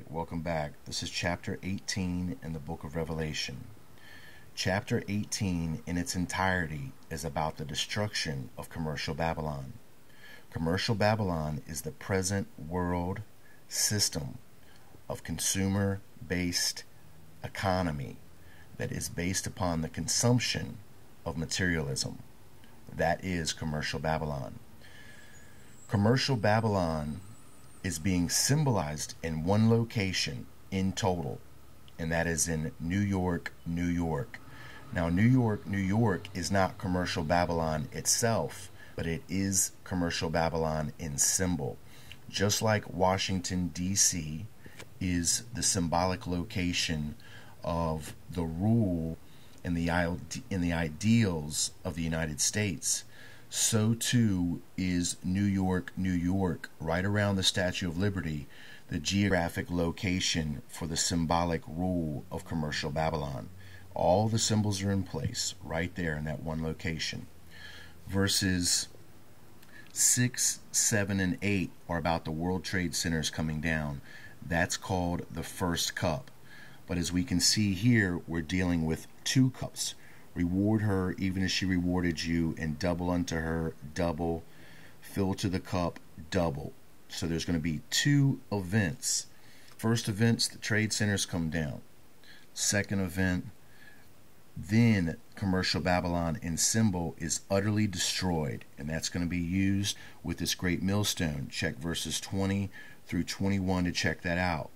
Alright, welcome back. This is chapter 18 in the book of Revelation. Chapter 18 in its entirety is about the destruction of commercial Babylon. Commercial Babylon is the present world system of consumer-based economy that is based upon the consumption of materialism. That is commercial Babylon. Commercial Babylon is being symbolized in one location in total, and that is in New York, New York. Now, New York, New York is not commercial Babylon itself, but it is commercial Babylon in symbol. Just like Washington, D.C. is the symbolic location of the rule and the ideals of the United States, so too is New York, New York, right around the Statue of Liberty, the geographic location for the symbolic rule of commercial Babylon. All the symbols are in place right there in that one location. Verses 6, 7, and 8 are about the World Trade Centers coming down. That's called the first cup. But as we can see here, we're dealing with two cups. Reward her even as she rewarded you, and double unto her double. Fill to the cup double. So there's going to be two events. First event's the trade centers come down. Second event, then commercial Babylon in symbol is utterly destroyed, and that's going to be used with this great millstone. Check verses 20 through 21 to check that out.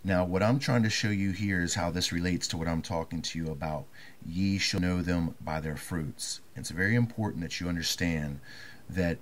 Now, what I'm trying to show you here is how this relates to what I'm talking to you about. Ye shall know them by their fruits. It's very important that you understand that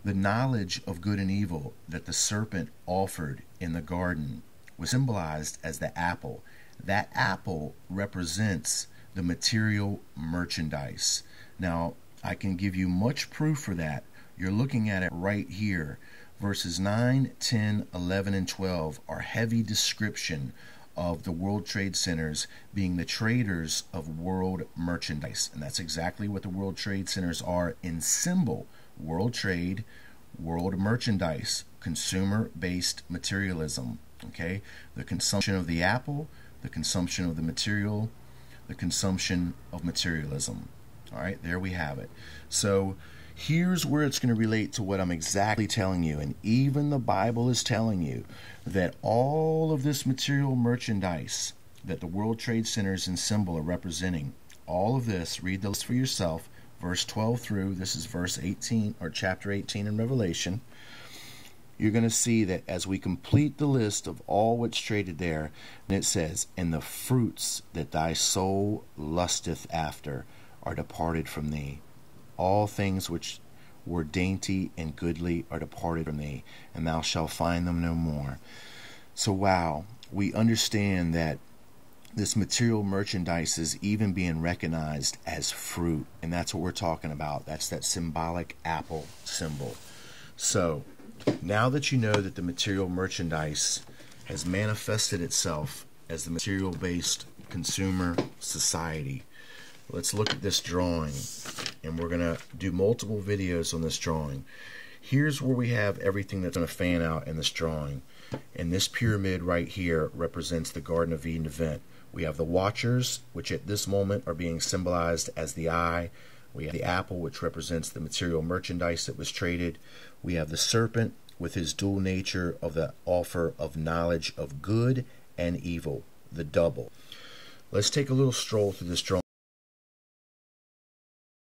the knowledge of good and evil that the serpent offered in the garden was symbolized as the apple. That apple represents the material merchandise. Now, I can give you much proof for that. You're looking at it right here. Verses 9, 10, 11, and 12 are heavy description of the World Trade Centers being the traders of world merchandise. And that's exactly what the World Trade Centers are in symbol. World trade, world merchandise, consumer-based materialism. Okay? The consumption of the apple, the consumption of the material, the consumption of materialism. All right, there we have it. So here's where it's going to relate to what I'm exactly telling you. And even the Bible is telling you that all of this material merchandise that the World Trade Centers in symbol are representing, all of this, read the list for yourself, verse 12 through, this is verse 18, or chapter 18 in Revelation. You're going to see that as we complete the list of all what's traded there, and it says, and the fruits that thy soul lusteth after are departed from thee. All things which were dainty and goodly are departed from thee, and thou shalt find them no more. So wow, we understand that this material merchandise is even being recognized as fruit, and that's what we're talking about. That's that symbolic apple symbol. So now that you know that the material merchandise has manifested itself as the material-based consumer society, let's look at this drawing, and we're going to do multiple videos on this drawing. Here's where we have everything that's going to fan out in this drawing. And this pyramid right here represents the Garden of Eden event. We have the Watchers, which at this moment are being symbolized as the eye. We have the apple, which represents the material merchandise that was traded. We have the serpent with his dual nature of the offer of knowledge of good and evil, the double. Let's take a little stroll through this drawing.